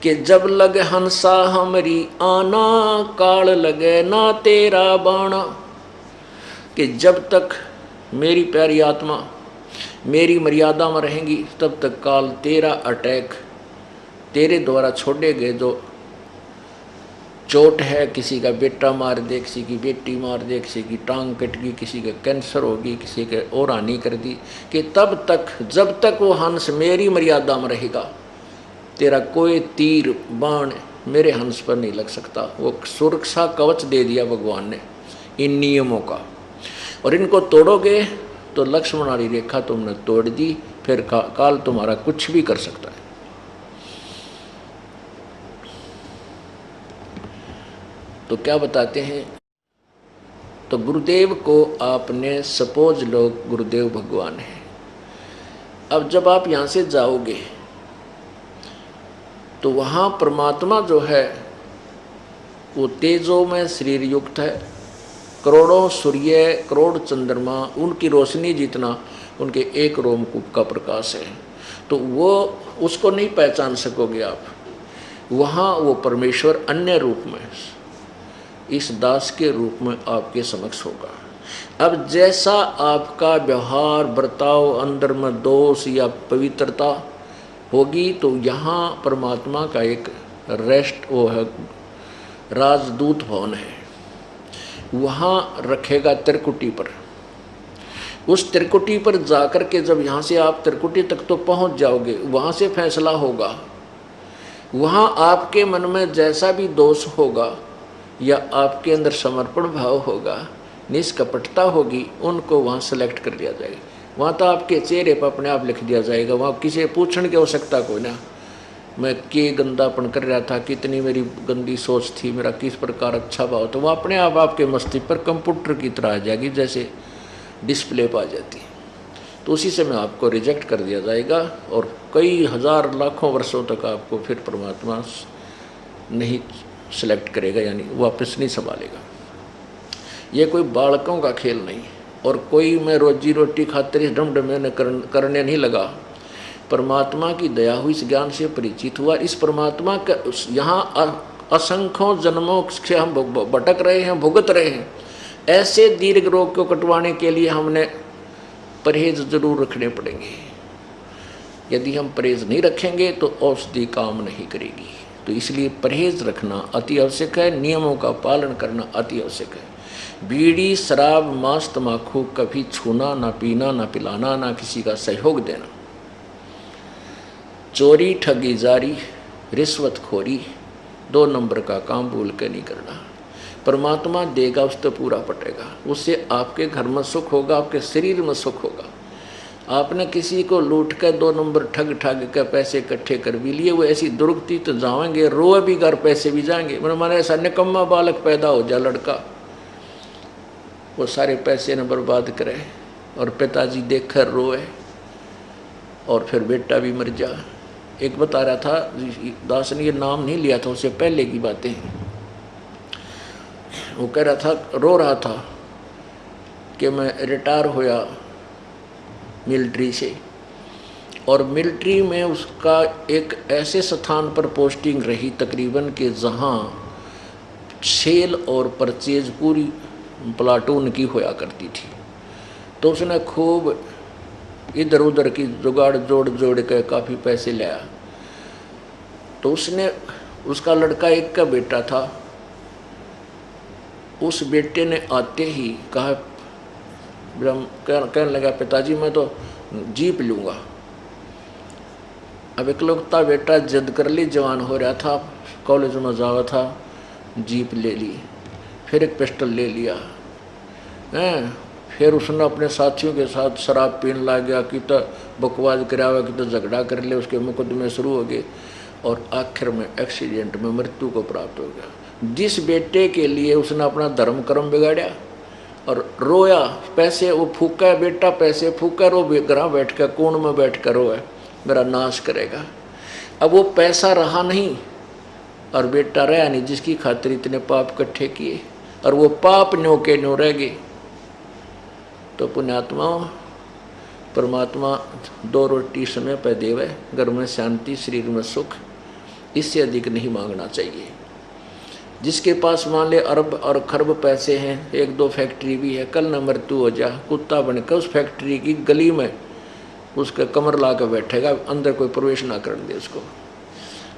कि जब लगे हंसा हमरी आना, काल लगे ना तेरा बाणा। कि जब तक मेरी प्यारी आत्मा मेरी मर्यादा में रहेंगी तब तक काल तेरा अटैक, तेरे द्वारा छोड़े गए जो चोट है, किसी का बेटा मार दे, किसी की बेटी मार दे, किसी की टांग कट गई, किसी का कैंसर होगी, किसी के और हानि कर दी, कि तब तक जब तक वो हंस मेरी मर्यादा में रहेगा तेरा कोई तीर बाण मेरे हंस पर नहीं लग सकता। वो सुरक्षा कवच दे दिया भगवान ने इन नियमों का। और इनको तोड़ोगे तो लक्ष्मण वाली रेखा तुमने तोड़ दी, फिर काल तुम्हारा कुछ भी कर सकता है। तो क्या बताते हैं, तो गुरुदेव को आपने सपोज लो गुरुदेव भगवान है। अब जब आप यहाँ से जाओगे तो वहाँ परमात्मा जो है वो तेजो में शरीर युक्त है, करोड़ों सूर्य करोड़ चंद्रमा उनकी रोशनी जितना उनके एक रोमकूप का प्रकाश है। तो वो उसको नहीं पहचान सकोगे आप। वहाँ वो परमेश्वर अन्य रूप में इस दास के रूप में आपके समक्ष होगा। अब जैसा आपका व्यवहार बर्ताव अंदर में दोष या पवित्रता होगी तो यहाँ परमात्मा का एक रेस्ट वो है, राजदूत भवन है, वहाँ रखेगा त्रिकुटी पर। उस त्रिकुटी पर जाकर के जब यहाँ से आप त्रिकुटी तक तो पहुँच जाओगे, वहाँ से फैसला होगा। वहाँ आपके मन में जैसा भी दोष होगा या आपके अंदर समर्पण भाव होगा, निष्कपटता होगी, उनको वहाँ सेलेक्ट कर लिया जाएगा। वहाँ तो आपके चेहरे पर अपने आप लिख दिया जाएगा। वहाँ किसी पूछने की आवश्यकता कोई ना, मैं के गंदापन कर रहा था, कितनी मेरी गंदी सोच थी, मेरा किस प्रकार अच्छा भाव, तो वह अपने आप आपके मस्तिष्क पर कंप्यूटर की तरह आ जाएगी, जैसे डिस्प्ले पर आ जाती है। तो उसी समय आपको रिजेक्ट कर दिया जाएगा और कई हजार लाखों वर्षों तक आपको फिर परमात्मा नहीं सेलेक्ट करेगा, यानी वापस नहीं संभालेगा। ये कोई बालकों का खेल नहीं, और कोई मैं रोजी रोटी खातिर इस ढमढमे करने नहीं लगा। परमात्मा की दया हुई, इस ज्ञान से परिचित हुआ। इस परमात्मा का यहाँ असंख्यों जन्मों से हम भटक रहे हैं, भुगत रहे हैं। ऐसे दीर्घ रोग को कटवाने के लिए हमने परहेज जरूर रखने पड़ेंगे। यदि हम परहेज नहीं रखेंगे तो औषधि काम नहीं करेगी। तो इसलिए परहेज रखना अति आवश्यक है, नियमों का पालन करना अति आवश्यक है। बीड़ी शराब मांस तम्बाकू कभी छूना, ना पीना, ना पिलाना, ना किसी का सहयोग देना। चोरी ठगी जारी रिश्वतखोरी 2 नंबर का काम भूल के नहीं करना। परमात्मा देगा उस तो पूरा पटेगा, उससे आपके घर में सुख होगा, आपके शरीर में सुख होगा। आपने किसी को लूट कर 2 नंबर ठग कर पैसे इकट्ठे कर भी लिए, वो ऐसी दुर्गति तो जाएंगे, रोए भी घर, पैसे भी जाएंगे। मैंने ऐसा निकम्मा बालक पैदा हो जाए लड़का, वो सारे पैसे न बर्बाद करे और पिताजी देख कर रोए और फिर बेटा भी मर जा। एक बता रहा था दास ने, ये नाम नहीं लिया था, उससे पहले की बातें, वो कह रहा था, रो रहा था कि मैं रिटायर होया मिलिट्री से, और मिलिट्री में उसका एक ऐसे स्थान पर पोस्टिंग रही तकरीबन कि जहाँ सेल और परचेज पूरी प्लाटून की होया करती थी। तो उसने खूब इधर उधर की जुगाड़ जोड़ के काफ़ी पैसे लाया। तो उसने, उसका लड़का एक का बेटा था, उस बेटे ने आते ही कहा, कहने लगा पिताजी मैं तो जीप लूँगा। अब इकलौता बेटा जिद कर ली, जवान हो रहा था, कॉलेज में जावा था, जीप ले ली, फिर एक पिस्टल ले लिया हैं। फिर उसने अपने साथियों के साथ शराब पीने लग गया, कि तो बकवास करावा, कि तो झगड़ा कर ले, उसके मुकदमे शुरू हो गए और आखिर में एक्सीडेंट में मृत्यु को प्राप्त हो गया। जिस बेटे के लिए उसने अपना धर्म कर्म बिगाड़ा और रोया, पैसे वो फूका, बेटा पैसे फूका, रो घर बैठ कर कोण में बैठ कर रोए, मेरा नाश करेगा। अब वो पैसा रहा नहीं और बेटा रहा नहीं, जिसकी खातिर इतने पाप इकट्ठे किए, और वो पाप न्यो के न्यो रह गए। तो पुण्यात्माओं, परमात्मा 2 रोटी समय पर देवे, घर में शांति, शरीर में सुख, इससे अधिक नहीं मांगना चाहिए। जिसके पास मान ले अरब और खरब पैसे हैं, 1-2 फैक्ट्री भी है, कल न मृत्यु हो जा, कुत्ता बनकर उस फैक्ट्री की गली में उसका कमर ला कर बैठेगा, अंदर कोई प्रवेश ना करने दे उसको।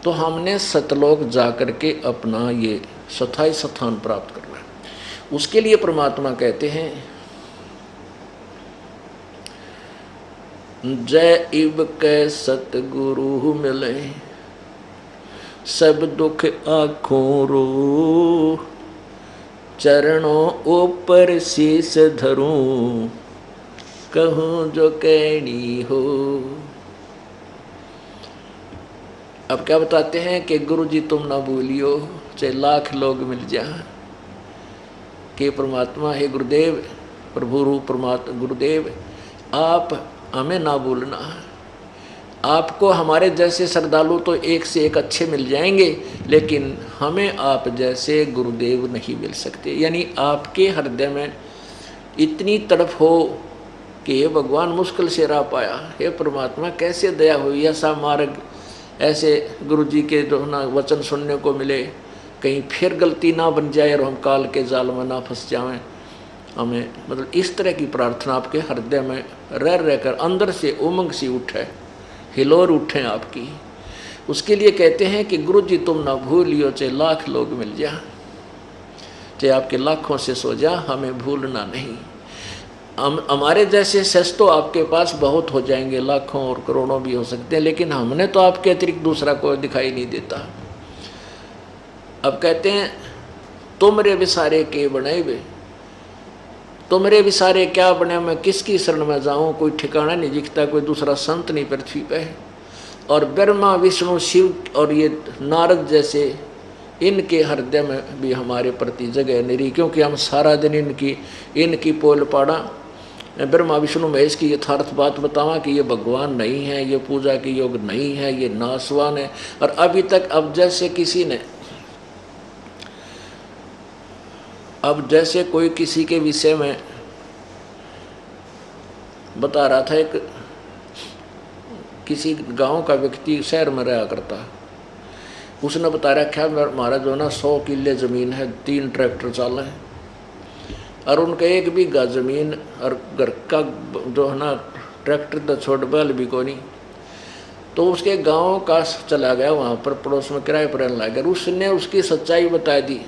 तो हमने सतलोक जा करके अपना ये स्थायी स्थान प्राप्त करना है। उसके लिए परमात्मा कहते हैं जय इब कै सतगुरु मिले, सब दुख आँखों रो, चरणों ऊपर शीस धरूं, कहूँ जो कहनी हो। अब क्या बताते हैं कि गुरु जी तुम ना भूलियो, चाहे लाख लोग मिल जाए, कि परमात्मा है गुरुदेव, प्रभु रूप परमात्मा गुरुदेव, आप हमें ना भूलना। आपको हमारे जैसे श्रद्धालु तो एक से एक अच्छे मिल जाएंगे, लेकिन हमें आप जैसे गुरुदेव नहीं मिल सकते। यानी आपके हृदय में इतनी तड़प हो कि हे भगवान मुश्किल से राह पाया, हे परमात्मा कैसे दया हुई, ऐसा मार्ग, ऐसे गुरु जी के जो ना वचन सुनने को मिले, कहीं फिर गलती ना बन जाए और हम काल के जाल में ना फंस जाएं। हमें मतलब इस तरह की प्रार्थना आपके हृदय में रह रहकर अंदर से उमंग सी उठे, हिलोर उठें आपकी। उसके लिए कहते हैं कि गुरु जी तुम ना भूलियो, चाहे लाख लोग मिल जा, चाहे आपके लाखों से सो जा, हमें भूलना नहीं। हमारे जैसे शस्त्र तो आपके पास बहुत हो जाएंगे, लाखों और करोड़ों भी हो सकते हैं, लेकिन हमने तो आपके अतिरिक्त दूसरा कोई दिखाई नहीं देता। अब कहते हैं तुमरे विसारे के बने वे, तुमरे विसारे क्या बने, मैं किसकी शरण में जाऊं, कोई ठिकाना नहीं दिखता, कोई दूसरा संत नहीं पृथ्वी पे। और ब्रह्मा विष्णु शिव और ये नारद जैसे इनके हृदय में भी हमारे प्रति जगह नहीं रही, क्योंकि हम सारा दिन इनकी पोल पाड़ा, ब्रह्मा विष्णु महेश की यथार्थ बात बतावा कि ये भगवान नहीं है, ये पूजा के योग नहीं है, ये नासवान है। और अभी तक अब जैसे किसी ने, अब जैसे कोई किसी के विषय में बता रहा था, एक किसी गांव का व्यक्ति शहर में रहा करता, उसने बता रखा हमारा जो ना 100 किले ज़मीन है, 3 ट्रैक्टर चाल हैं, और उनका 1 बीघा ज़मीन और घर का जो है ना ट्रैक्टर तो छोड़ बैल भी को नहीं। तो उसके गांव का चला गया, वहाँ पर पड़ोस में किराए पर रहने लगा। उसने उसकी सच्चाई बता दी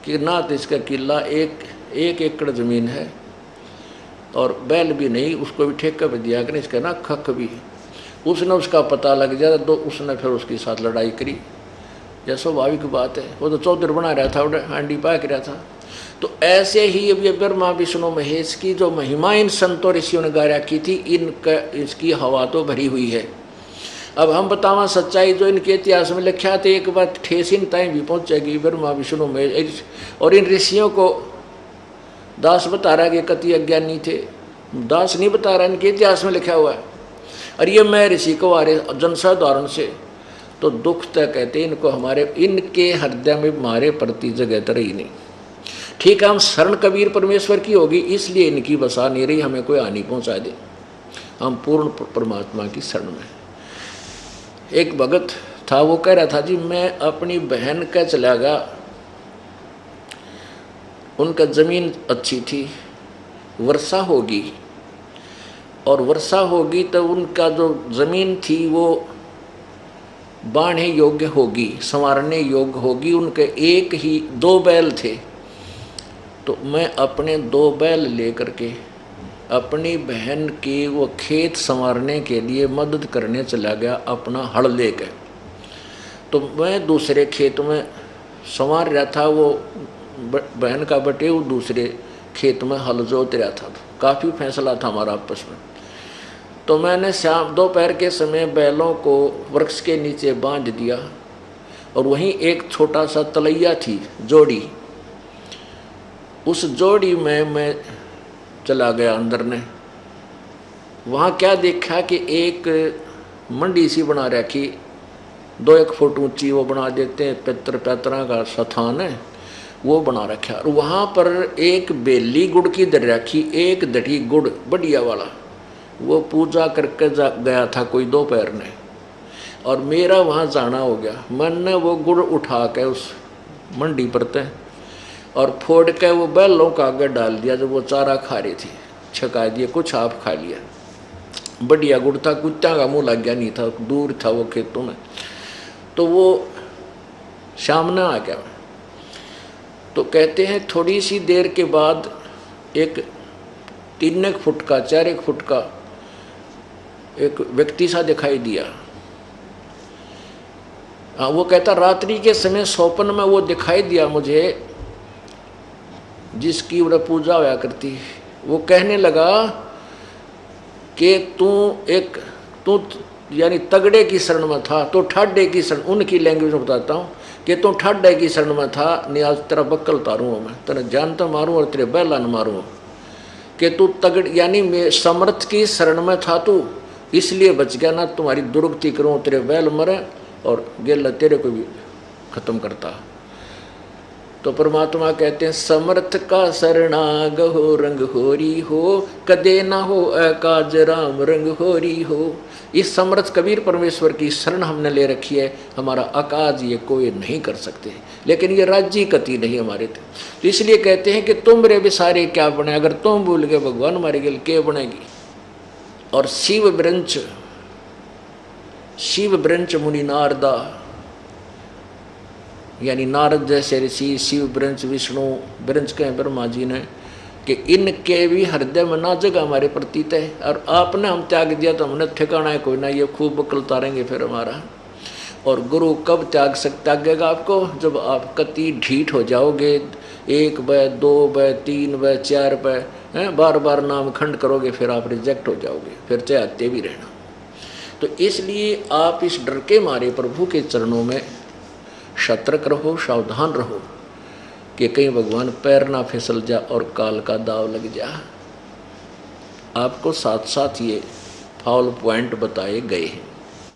कि ना तो इसका किला 1 एकड़ ज़मीन है और बैल भी नहीं, उसको भी ठेका पे दिया कर, इसका ना खख भी। उसने उसका पता लग जाता तो उसने फिर उसके साथ लड़ाई करी, यह स्वाभाविक बात है, वो तो चौधर बना रहा था, हांडी पाक रहा था। तो ऐसे ही अब ये ब्रह्मा विष्णु महेश की जो महिमा इन संतों ऋषियों ने गा रखी थी, इसकी हवा तो भरी हुई है। अब हम बतावा सच्चाई जो इनके इतिहास में लिखा थे, एक बार ठेस इन ताई भी पहुँचेगी ब्रह्मा विष्णु महेश। और इन ऋषियों को दास बता रहा कि कति अज्ञानी थे, दास नहीं बता रहा, इनके इतिहास में लिखा हुआ है। और ये मैं ऋषि को आ रहे जनसाधारण से तो दुख तक कहते इनको, हमारे इनके हृदय में हमारे प्रति जगह तो रही नहीं। ठीक है, हम शरण कबीर परमेश्वर की होगी, इसलिए इनकी बसा नहीं रही, हमें कोई हानि पहुंचा दे, हम पूर्ण परमात्मा की शरण में। एक भगत था, वो कह रहा था जी मैं अपनी बहन का चला गया, उनका ज़मीन अच्छी थी, वर्षा होगी और वर्षा होगी तो उनका जो ज़मीन थी वो बाढ़ने योग्य होगी, संवारने योग्य होगी। उनके 2 बैल थे, तो मैं अपने 2 बैल लेकर के अपनी बहन के वो खेत संवारने के लिए मदद करने चला गया अपना हल लेकर। तो मैं दूसरे खेत में संवार रहा था, वो बहन का बटे वो दूसरे खेत में हल जोत रहा था। काफ़ी फैसला था हमारा आपस में। तो मैंने शाम दोपहर के समय बैलों को वृक्ष के नीचे बांध दिया और वहीं एक छोटा सा तलैया थी जोड़ी, उस जोड़ी में मैं चला गया अंदर ने। वहाँ क्या देखा कि एक मंडी सी बना रखी, 2-1 फुट ऊंची, वो बना देते हैं पैतरा का स्थान है, वो बना रखा। और वहाँ पर एक बेली गुड़ की दर रखी, एक दठी गुड़ बढ़िया वाला, वो पूजा करके गया था कोई दोपहर ने। और मेरा वहाँ जाना हो गया। मैंने वो गुड़ उठा के उस मंडी पर तय और फोड़ के वो बैलों का आगे डाल दिया। जब वो चारा खा रही थी छका दिए, कुछ आप खा लिया। बढ़िया गुड़ था, कुत्ता का मुँह लग गया नहीं था, दूर था वो खेतों में। तो वो सामने आ गया। तो कहते हैं थोड़ी सी देर के बाद एक 3 फुट का 4 फुट का एक व्यक्ति सा दिखाई दिया। हाँ, वो कहता रात्रि के समय स्वप्न में वो दिखाई दिया मुझे, जिसकी वह पूजा होया करती। वो कहने लगा कि तू यानी तगड़े की शरण में था, तो ठाडे की शरण, उनकी लैंग्वेज में बताता हूँ कि तू ठाडे की शरण में था, नहीं आज तेरा बक्कल उतारूँ मैं, तेरा जानता मारूँ और तेरे बैलान मारूँ। कि तू तगड़ यानी मैं समर्थ की शरण में था तू, इसलिए बच गया, ना तुम्हारी दुर्गति करूँ, तेरे बैल मरे और गेला तेरे को भी खत्म करता। तो परमात्मा कहते हैं समर्थ का शरणाग हो रंग होरी हो, कदे ना हो अकाज राम रंग होरी हो। इस समर्थ कबीर परमेश्वर की शरण हमने ले रखी है, हमारा अकाज ये कोई नहीं कर सकते। लेकिन ये राज्य गति नहीं हमारे थे, तो इसलिए कहते हैं कि तुम मेरे बिसारे क्या बने, अगर तुम भूल गए भगवान हमारे गल क्या बनेगी। और शिव ब्रंच मुनि नारदा, यानी नारद जैसे ऋषि, शिव ब्रंच विष्णु ब्रंच के ब्रह्मा जी ने, कि इनके भी हृदय में ना जगह हमारे प्रतीत है। और आपने हम त्याग दिया तो हमने ठिकाना है कोई ना, ये खूब बकल उतारेंगे फिर हमारा। और गुरु कब त्यागेगा आपको, जब आप कति ढीठ हो जाओगे, 1 बार 2 बार 3 बार 4 बार बार बार नाम खंड करोगे, फिर आप रिजेक्ट हो जाओगे, फिर चाहते भी रहना। तो इसलिए आप इस डर के मारे प्रभु के चरणों में सतर्क रहो, सावधान रहो कि कहीं भगवान पैर ना फिसल जा और काल का दाव लग जा। आपको साथ साथ ये फाउल पॉइंट बताए गए हैं।